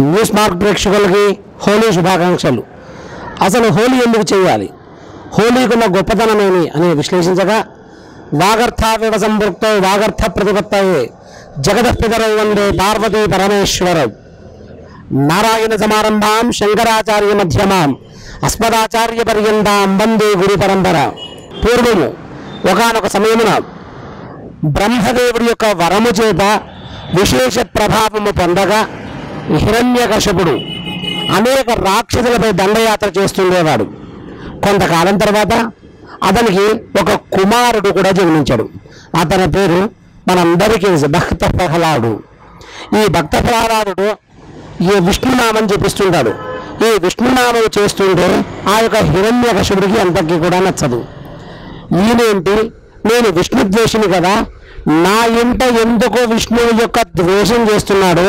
News mark ప్రేక్షకులకి హోలీ శుభాకాంక్షలు. అసలు హోలీ ఎందుకు చేయాలి, హోలీకున్న గొప్పతనమేమి అని విశ్లేషించగా, వాగర్థావివ సంపృక్తో వాగర్థ ప్రతిపత్తయే జగదఃపితరౌ వందే పార్వతీ పరమేశ్వరౌ నారాయణ సమారంభాం శంకరాచార్య మధ్యమాం అస్మదాచార్య పర్యంతాం వందే గురు పరంపర. పూర్వము ఒకానొక సమయమున బ్రహ్మదేవుడి యొక్క వరము చేత విశేష ప్రభావము పొందగా హిరణ్యకశపుడు అనేక రాక్షసులపై దండయాత్ర చేస్తుండేవాడు. కొంతకాలం తర్వాత అతనికి ఒక కుమారుడు కూడా జన్మించాడు. అతని పేరు మనందరికీ భక్త ప్రహ్లాదుడు. ఈ భక్త ప్రహ్లాదుడు ఈ విష్ణునామం జపిస్తుంటాడు. ఈ విష్ణునామం చేస్తుంటే ఆ యొక్క హిరణ్యకశపుడికి అంతకీ కూడా నచ్చదు. ఈయనేంటి, నేను విష్ణు ద్వేషిని కదా, నా ఇంట ఎందుకో విష్ణువు యొక్క ద్వేషం చేస్తున్నాడు,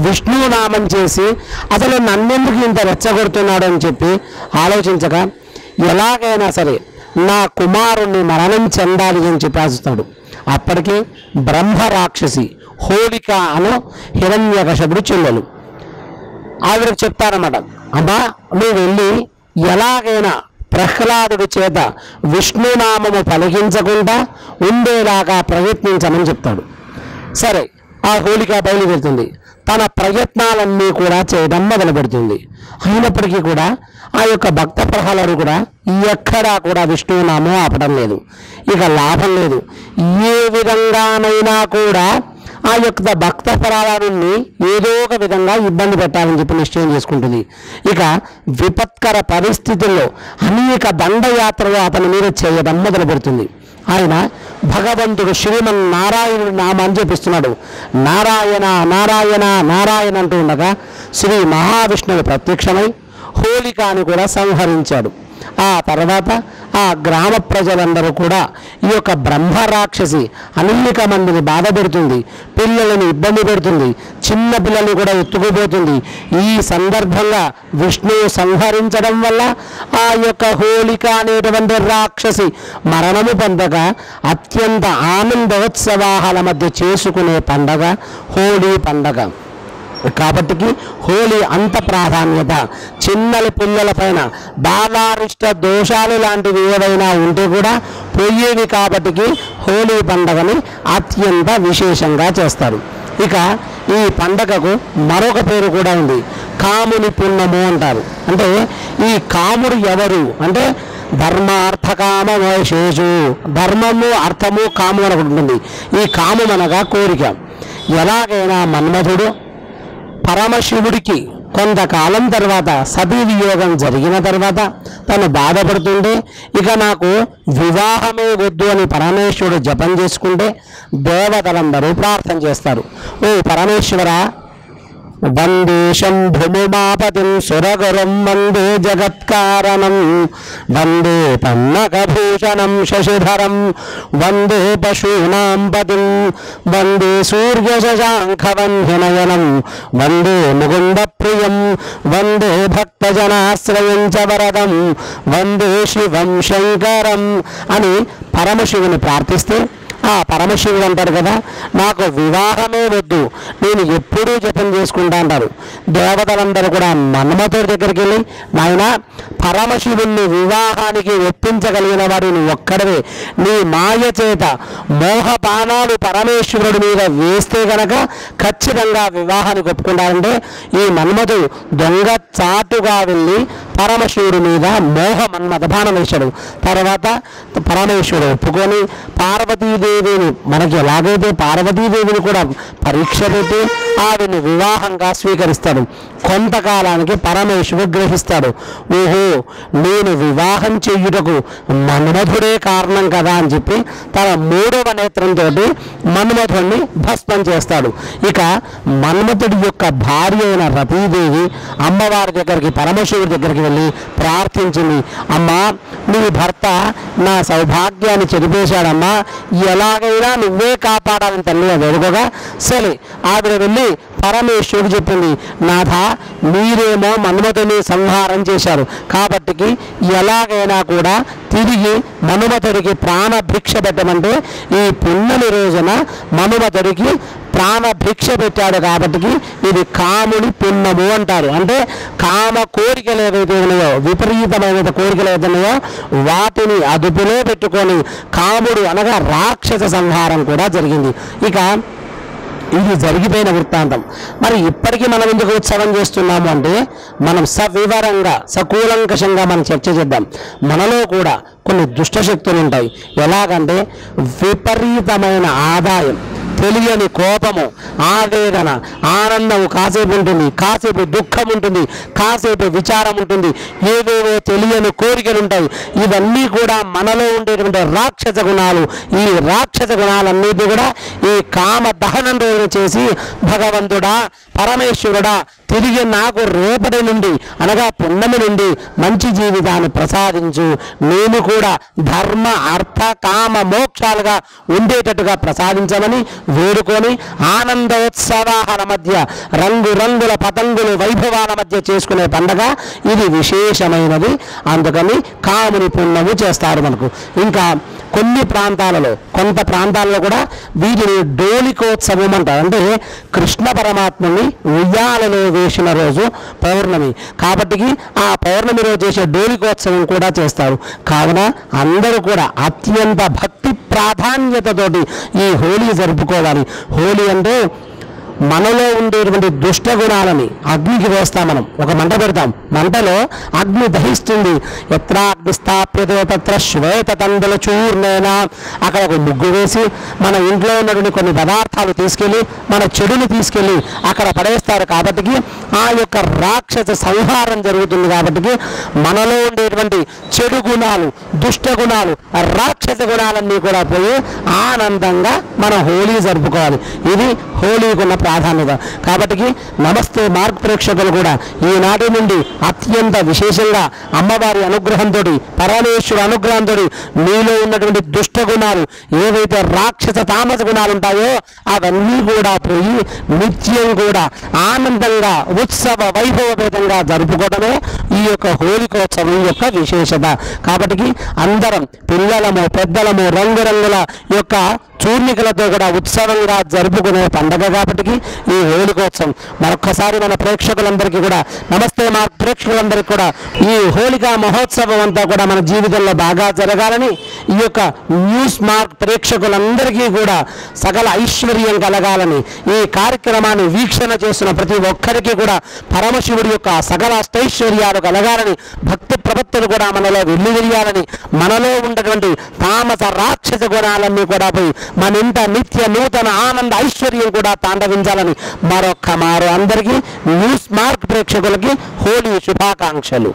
విష్ణువు నామం చేసి అసలు నన్నెందుకు ఇంత రెచ్చగొడుతున్నాడు అని చెప్పి ఆలోచించగా, ఎలాగైనా సరే నా కుమారుణ్ణి మరణం చెందాలి అని చెప్పి ఆశిస్తాడు. అప్పటికే బ్రహ్మ రాక్షసి హోళిక అను హిరణ్యకశపుడు చెల్లెలు ఆవిడకు చెప్తారన్నమాట, అమ్మా నువ్వు వెళ్ళి ఎలాగైనా ప్రహ్లాదుడి చేత విష్ణునామము పలికించకుండా ఉండేలాగా ప్రయత్నించమని చెప్తాడు. సరే, ఆ హోళిక బయలుదేరుతుంది. తన ప్రయత్నాలన్నీ కూడా చేయడం మొదలు పెడుతుంది. అయినప్పటికీ కూడా ఆ యొక్క భక్త ప్రహ్లాదుడు కూడా ఎక్కడా కూడా విష్ణునామం ఆపడం లేదు. ఇక లాభం లేదు, ఏ విధంగానైనా కూడా ఆ యొక్క భక్త ప్రహ్లాదుని ఏదో ఒక విధంగా ఇబ్బంది పెట్టాలని చెప్పి నిశ్చయం చేసుకుంటుంది. ఇక విపత్కర పరిస్థితుల్లో అనేక దండయాత్రలు అతని మీద చేయడం మొదలు పెడుతుంది. ఆయన భగవంతుడు శ్రీమన్నారాయణుడు నామాన్ని జపిస్తున్నాడు. నారాయణ నారాయణ నారాయణ అంటూ ఉండగా శ్రీ మహావిష్ణువు ప్రత్యక్షమై హోళికాని కూడా సంహరించాడు. ఆ తర్వాత ఆ గ్రామ ప్రజలందరూ కూడా ఈ యొక్క బ్రహ్మ రాక్షసి అనేక మందిని బాధ పెడుతుంది, పిల్లలను ఇబ్బంది పెడుతుంది, చిన్న పిల్లల్ని కూడా ఎత్తుకుపోతుంది. ఈ సందర్భంగా విష్ణువు సంహరించడం వల్ల ఆ యొక్క హోళిక అనేటువంటి రాక్షసి మరణము పొందగా అత్యంత ఆనందోత్సవాల మధ్య చేసుకునే పండగ హోళీ పండగ. కాబట్టి హోళీ అంత ప్రాధాన్యత. చిన్నల పిల్లల పైన బాలారిష్ట దోషాలు లాంటివి ఏవైనా ఉంటే కూడా పోయేవి. కాబట్టి హోళీ పండగని అత్యంత విశేషంగా చేస్తారు. ఇక ఈ పండగకు మరొక పేరు కూడా ఉంది, కాముని పుణ్యము అంటారు. అంటే ఈ కాముడు ఎవరు అంటే ధర్మార్థ కామ వశేషు, ధర్మము అర్థము కాము అని ఒకటి ఉంటుంది. ఈ కామం అనగా కోరిక. ఎలాగైనా మన్మధుడు పరమశివుడికి కొంతకాలం తర్వాత సతీ వియోగం జరిగిన తర్వాత తను బాధపడుతుంటే, ఇక నాకు వివాహమే వద్దు అని పరమేశ్వరుడు జపం చేసుకుంటే దేవతలందరూ ప్రార్థన చేస్తారు, ఓ పరమేశ్వర వందే శంభుమాపతిం సురగురం వందే జగత్కారణం వందే పన్నకభూషణం శశిధరం వందే పశూనాం పతిం వందే సూర్యశశాంఖవన్యనయనం వందే ముకుంద ప్రియం వందే భక్తజనాశ్రయం చ వరదం వందే శివం శంకరం అని పరమశివుని ప్రార్థిస్తే, ఆ పరమశివుడు అంటారు కదా, నాకు వివాహమే వద్దు, నేను ఎప్పుడూ జపం చేసుకుంటా అంటారు. దేవతలందరూ కూడా మన్మథుడి దగ్గరికి వెళ్ళి, నాయన పరమశివుణ్ణి వివాహానికి ఒప్పించగలిగిన వాడు నువ్వు ఒక్కడవే, నీ మాయ చేత మోహపానాలు పరమేశ్వరుడి మీద వేస్తే గనక ఖచ్చితంగా వివాహానికి ఒప్పుకుంటారంటే ఈ మన్మథుడు దొంగ చాటుగా వెళ్ళి పరమశివుడి మీద మోహ మన్మథ బాణం వేశాడు. తర్వాత పరమేశ్వరుడు ఒప్పుకొని పార్వతీదేవిని, మనకి ఎలాగైతే పార్వతీదేవిని కూడా పరీక్ష పెట్టి ఆవిని వివాహంగా స్వీకరిస్తాడు. కొంతకాలానికి పరమేశ్వరుడు గ్రహిస్తాడు, ఓహో నేను వివాహం చెయ్యుటకు మన్మథుడే కారణం కదా అని చెప్పి తన మూడవ నేత్రంతో మన్మథుడిని భస్మం చేస్తాడు. ఇక మన్మథుడి యొక్క భార్య అయిన రతీదేవి అమ్మవారి దగ్గరికి పరమశివుడి దగ్గరికి వెళ్ళి ప్రార్థించింది, అమ్మా నీ భర్త నా సౌభాగ్యాన్ని చెరిపేశాడమ్మా, ఎలాగైనా నువ్వే కాపాడాలని తల్లి వేడుకోగా, సరే ఆవిడ వెళ్ళి పరమేశ్వరుడు చెప్పింది, నాథ మీరేమో మన్మథుని సంహారం చేశారు కాబట్టి ఎలాగైనా కూడా తిరిగి మన్మథుడికి ప్రాణభిక్ష పెట్టమంటే ఈ పున్నమి రోజున మన్మథుడికి ప్రాణభిక్ష పెట్టాడు కాబట్టి ఇది కాముడి పుణ్యము అంటారు. అంటే కామ కోరికలు ఏవైతే ఉన్నాయో, విపరీతమైన కోరికలు ఏవైతే ఉన్నాయో వాటిని అదుపులో పెట్టుకొని కాముడు అనగా రాక్షస సంహారం కూడా జరిగింది. ఇక ఇది జరిగిపోయిన వృత్తాంతం. మరి ఇప్పటికీ మనం ఎందుకు ఉత్సవం చేస్తున్నాము అంటే మనం సవివరంగా సకూలంకషంగా మనం చర్చ చేద్దాం. మనలో కూడా కొన్ని దుష్టశక్తులు ఉంటాయి. ఎలాగంటే విపరీతమైన ఆదాయం, తెలియని కోపము, ఆవేదన, ఆనందం కాసేపు ఉంటుంది, కాసేపు దుఃఖం ఉంటుంది, కాసేపు విచారం ఉంటుంది, ఏవేవో తెలియని కోరికలు ఉంటాయి. ఇవన్నీ కూడా మనలో ఉండేటువంటి రాక్షస గుణాలు. ఈ రాక్షస గుణాలన్నిటి కూడా ఈ కామ దహనం రోజున చేసి భగవంతుడా పరమేశ్వరుడా తిరిగి నాకు రేపటి నుండి అనగా పున్నమి నుండి మంచి జీవితాన్ని ప్రసాదించు, నేను కూడా ధర్మ అర్థ కామ మోక్షాలుగా ఉండేటట్టుగా ప్రసాదించమని వేడుకొని ఆనందోత్సవాల మధ్య రంగురంగుల పతంగులు వైభవాల మధ్య చేసుకునే పండగ ఇది విశేషమైనది. అందుకని కాముని పుణ్యము చేస్తారు మనకు. ఇంకా కొన్ని ప్రాంతాలలో కొంత ప్రాంతాలలో కూడా వీటిని డోలికోత్సవం అంటారు. అంటే కృష్ణ పరమాత్మని ఉయ్యాలలో వేసిన రోజు పౌర్ణమి కాబట్టి ఆ పౌర్ణమి రోజు చేసే డోలికోత్సవం కూడా చేస్తారు. కావున అందరూ కూడా అత్యంత భక్తి ప్రాధాన్యతతోటి ఈ హోలీ జరుపుకోవాలి. హోలీ అంటే మనలో ఉండేటువంటి దుష్ట గుణాలని అగ్నికి వేస్తాం. మనం ఒక మంట పెడతాం, మంటలో అగ్ని దహిస్తుంది. ఎత్ర అగ్ని స్థాప్యతే తత్ర శ్వేత తండల చూర్ణేన. అక్కడ ఒక ముగ్గు వేసి మన ఇంట్లో ఉన్నటువంటి కొన్ని పదార్థాలు తీసుకెళ్ళి మన చెడుని తీసుకెళ్ళి అక్కడ పడేస్తారు. కాబట్టి ఆ యొక్క రాక్షస సంహారం జరుగుతుంది. కాబట్టి మనలో ఉండేటువంటి చెడు గుణాలు, దుష్ట గుణాలు, రాక్షస గుణాలన్నీ కూడా పోయి ఆనందంగా మనం హోలీ జరుపుకోవాలి. ఇది హోలీకున్న ప్రాధాన్యత. కాబట్టి నమస్తే మార్గ్ ప్రేక్షకులు కూడా ఈనాటి నుండి అత్యంత విశేషంగా అమ్మవారి అనుగ్రహంతో పరమేశ్వరు అనుగ్రహంతో మీలో ఉన్నటువంటి దుష్ట గుణాలు ఏవైతే రాక్షస తామస గుణాలు ఉంటాయో అవన్నీ కూడా పోయి నిత్యం కూడా ఆనందంగా ఉత్సవ వైభవపేతంగా జరుపుకోవడమే ఈ యొక్క హోలికోత్సవం యొక్క విశేషత. కాబట్టి అందరం పిల్లలము పెద్దలము రంగురంగుల యొక్క చూర్ణికలతో కూడా ఉత్సవంగా జరుపుకునే పండగ కాబట్టి ఈ హోలికోత్సవం. మరొక్కసారి మన ప్రేక్షకులందరికీ కూడా నమస్తే మా ప్రేక్షకులందరికీ కూడా ఈ హోలికా మహోత్సవం అంతా కూడా మన జీవితంలో బాగా జరగాలని ఈ యొక్క న్యూస్ మార్క్ ప్రేక్షకులందరికీ కూడా సకల ఐశ్వర్యం కలగాలని ఈ కార్యక్రమాన్ని వీక్షణ చేస్తున్న ప్రతి ఒక్కరికి కూడా పరమశివుడి యొక్క సకల అష్టైశ్వర్యాలు కలగాలని భక్తి ప్రపత్తులు కూడా మనలో వెల్లివిరియాలని మనలో ఉన్నటువంటి తామస రాక్షస గుణాలన్నీ కూడా పోయి మన ఇంట నిత్య నూతన ఆనంద ఐశ్వర్యం కూడా తాండవించాలని మరొక్క మారు అందరికీ న్యూస్ మార్క్ ప్రేక్షకులకి హోలీ శుభాకాంక్షలు.